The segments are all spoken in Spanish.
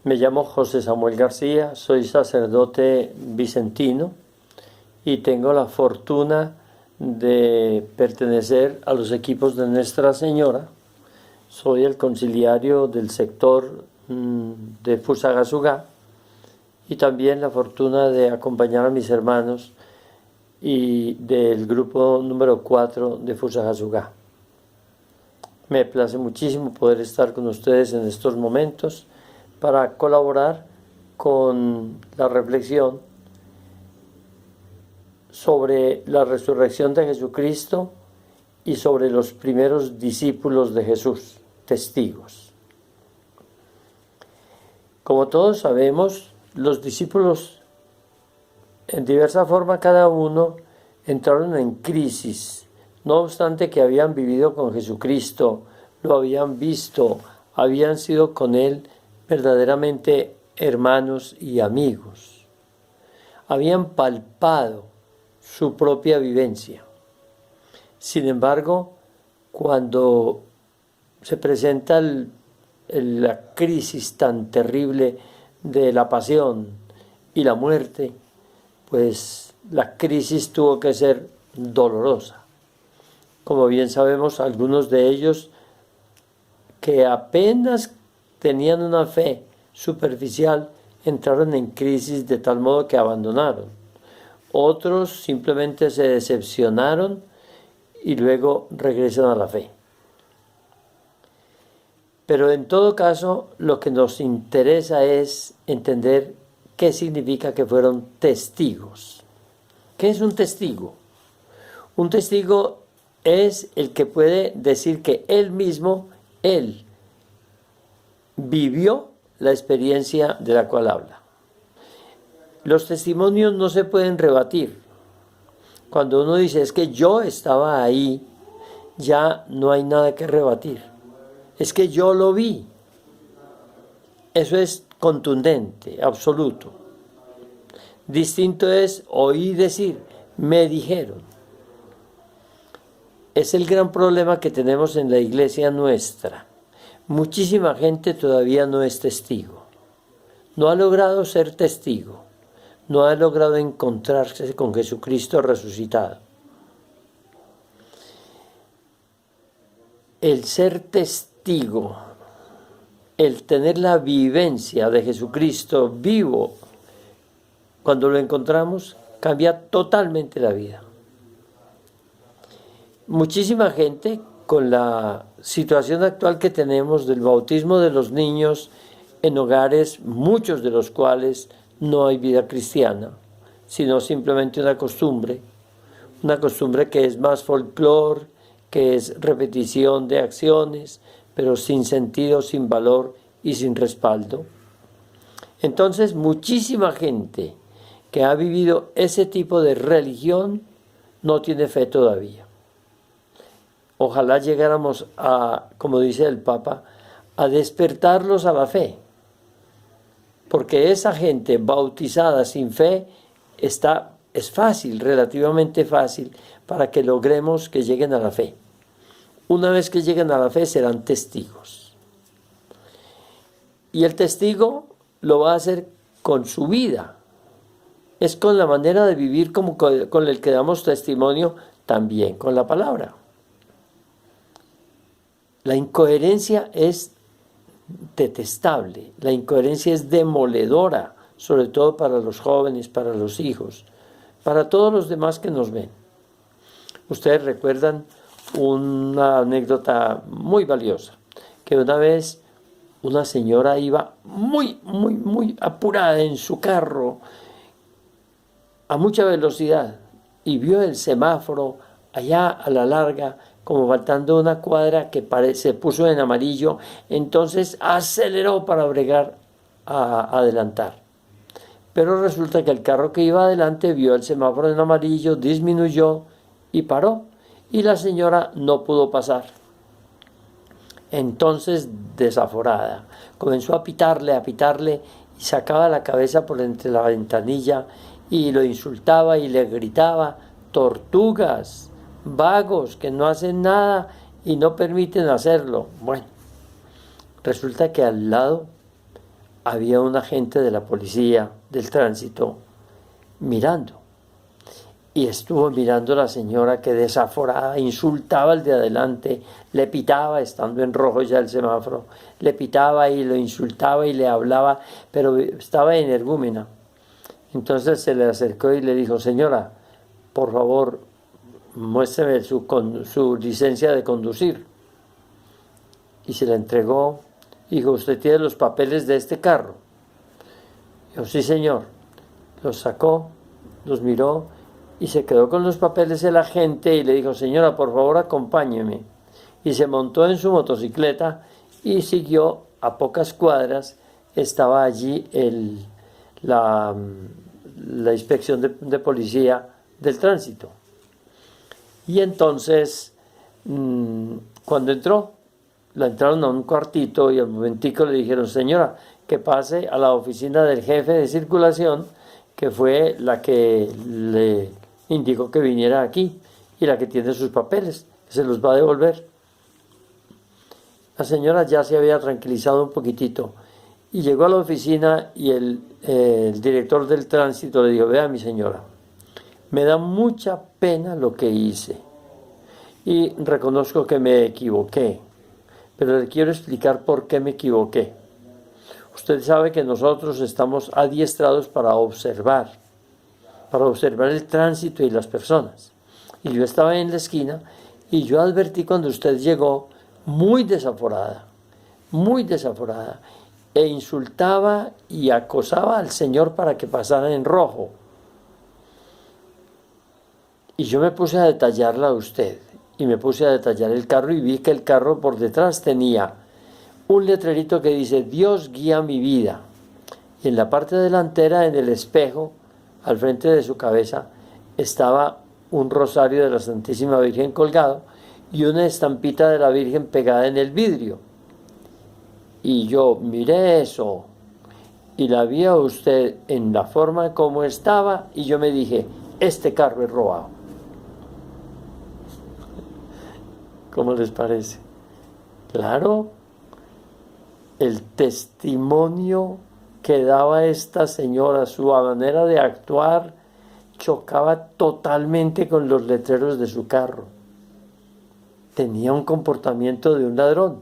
Me llamo José Samuel García, soy sacerdote vicentino y tengo la fortuna de pertenecer a los equipos de Nuestra Señora. Soy el conciliario del sector de Fusagasugá y también la fortuna de acompañar a mis hermanos y del grupo número 4 de Fusagasugá. Me place muchísimo poder estar con ustedes en estos momentos para colaborar con la reflexión sobre la resurrección de Jesucristo y sobre los primeros discípulos de Jesús, testigos. Como todos sabemos, los discípulos, en diversa forma cada uno, entraron en crisis, no obstante que habían vivido con Jesucristo, lo habían visto, habían sido con Él verdaderamente hermanos y amigos. Habían palpado su propia vivencia. Sin embargo, cuando se presenta la crisis tan terrible de la pasión y la muerte, pues la crisis tuvo que ser dolorosa. Como bien sabemos, algunos de ellos que apenas tenían una fe superficial entraron en crisis de tal modo que abandonaron. Otros simplemente se decepcionaron y luego regresan a la fe. Pero en todo caso, lo que nos interesa es entender qué significa que fueron testigos. ¿Qué es un testigo? Un testigo es el que puede decir que él mismo, él vivió la experiencia de la cual habla. Los testimonios no se pueden rebatir. Cuando uno dice es que yo estaba ahí, ya no hay nada que rebatir. Es que yo lo vi. Eso es contundente, absoluto. Distinto es oír decir, me dijeron. Es el gran problema que tenemos en la iglesia nuestra. Muchísima gente todavía no es testigo. No ha logrado ser testigo. No ha logrado encontrarse con Jesucristo resucitado. El ser testigo, el tener la vivencia de Jesucristo vivo, cuando lo encontramos, cambia totalmente la vida. Muchísima gente, con la situación actual que tenemos del bautismo de los niños en hogares, muchos de los cuales no hay vida cristiana, sino simplemente una costumbre que es más folclore, que es repetición de acciones, pero sin sentido, sin valor y sin respaldo. Entonces, muchísima gente que ha vivido ese tipo de religión no tiene fe todavía. Ojalá llegáramos a, como dice el Papa, a despertarlos a la fe. Porque esa gente bautizada sin fe es fácil, relativamente fácil, para que logremos que lleguen a la fe. Una vez que lleguen a la fe serán testigos. Y el testigo lo va a hacer con su vida. Es con la manera de vivir como con el que damos testimonio, también con la palabra. La incoherencia es detestable, la incoherencia es demoledora, sobre todo para los jóvenes, para los hijos, para todos los demás que nos ven. Ustedes recuerdan una anécdota muy valiosa, que una vez una señora iba muy apurada en su carro, a mucha velocidad, y vio el semáforo allá a la larga, como faltando una cuadra que se puso en amarillo, entonces aceleró para bregar a adelantar. Pero resulta que el carro que iba adelante vio el semáforo en amarillo, disminuyó y paró, y la señora no pudo pasar. Entonces, desaforada, comenzó a pitarle, y sacaba la cabeza por entre la ventanilla y lo insultaba y le gritaba, tortugas, vagos que no hacen nada y no permiten hacerlo. Bueno, resulta que al lado había un agente de la policía del tránsito mirando. Y estuvo mirando a la señora que desaforada insultaba al de adelante, le pitaba, estando en rojo ya el semáforo, le pitaba y lo insultaba y le hablaba, pero estaba energúmena. Entonces se le acercó y le dijo: señora, por favor, muéstreme su licencia de conducir. Y se la entregó. Dijo: ¿usted tiene los papeles de este carro? Dijo: sí, señor. Los sacó, los miró y se quedó con los papeles el agente y le dijo: señora, por favor, acompáñeme. Y se montó en su motocicleta y siguió a pocas cuadras. Estaba allí la inspección de policía del tránsito. Y entonces, cuando entró, la entraron a un cuartito y al momentico le dijeron: señora, que pase a la oficina del jefe de circulación, que fue la que le indicó que viniera aquí y la que tiene sus papeles, que se los va a devolver. La señora ya se había tranquilizado un poquitito y llegó a la oficina y el director del tránsito le dijo: vea, mi señora, me da mucha pena lo que hice y reconozco que me equivoqué, pero le quiero explicar por qué me equivoqué. Usted sabe que nosotros estamos adiestrados para observar el tránsito y las personas. Y yo estaba en la esquina y yo advertí cuando usted llegó muy desaforada, e insultaba y acosaba al señor para que pasara en rojo. Y yo me puse a detallarla a usted, y me puse a detallar el carro y vi que el carro por detrás tenía un letrerito que dice: Dios guía mi vida. Y en la parte delantera, en el espejo, al frente de su cabeza, estaba un rosario de la Santísima Virgen colgado y una estampita de la Virgen pegada en el vidrio. Y yo miré eso y la vi a usted en la forma como estaba y yo me dije: este carro es robado. ¿Cómo les parece? Claro, el testimonio que daba esta señora, su manera de actuar, chocaba totalmente con los letreros de su carro. Tenía un comportamiento de un ladrón.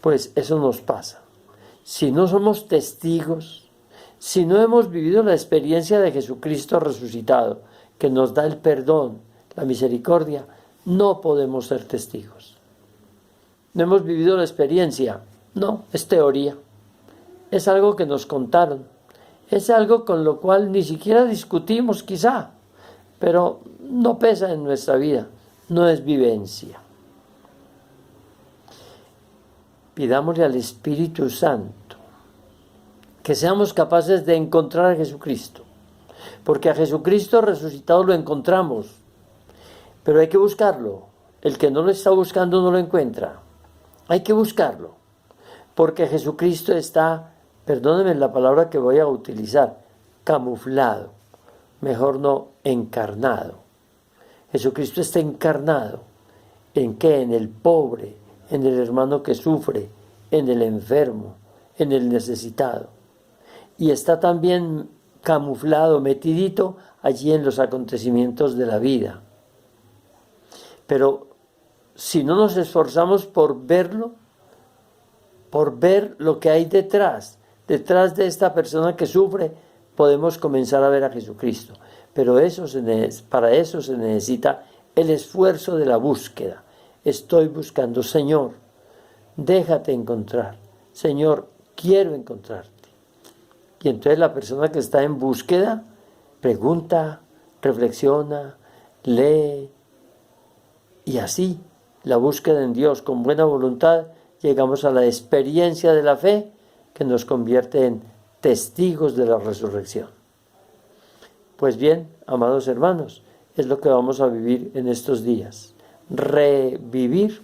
Pues eso nos pasa. Si no somos testigos, si no hemos vivido la experiencia de Jesucristo resucitado, que nos da el perdón, la misericordia, no podemos ser testigos. No hemos vivido la experiencia, no, es teoría. Es algo que nos contaron, es algo con lo cual ni siquiera discutimos quizá, pero no pesa en nuestra vida, no es vivencia. Pidámosle al Espíritu Santo que seamos capaces de encontrar a Jesucristo, porque a Jesucristo resucitado lo encontramos, pero hay que buscarlo. El que no lo está buscando no lo encuentra. Hay que buscarlo, porque Jesucristo está, perdónenme la palabra que voy a utilizar, camuflado, mejor no, encarnado. Jesucristo está encarnado. ¿En qué? En el pobre, en el hermano que sufre, en el enfermo, en el necesitado. Y está también camuflado, metidito allí en los acontecimientos de la vida. Pero si no nos esforzamos por verlo, por ver lo que hay detrás de esta persona que sufre, podemos comenzar a ver a Jesucristo. Pero para eso se necesita el esfuerzo de la búsqueda. Estoy buscando: Señor, déjate encontrar. Señor, quiero encontrarte. Y entonces la persona que está en búsqueda pregunta, reflexiona, lee, y así, la búsqueda en Dios con buena voluntad, llegamos a la experiencia de la fe que nos convierte en testigos de la resurrección. Pues bien, amados hermanos, es lo que vamos a vivir en estos días. Revivir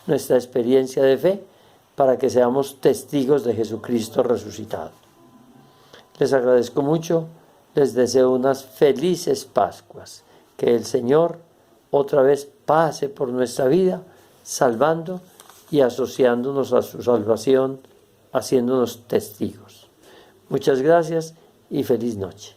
nuestra experiencia de fe para que seamos testigos de Jesucristo resucitado. Les agradezco mucho, les deseo unas felices Pascuas. Que el Señor otra vez pase por nuestra vida, salvando y asociándonos a su salvación, haciéndonos testigos. Muchas gracias y feliz noche.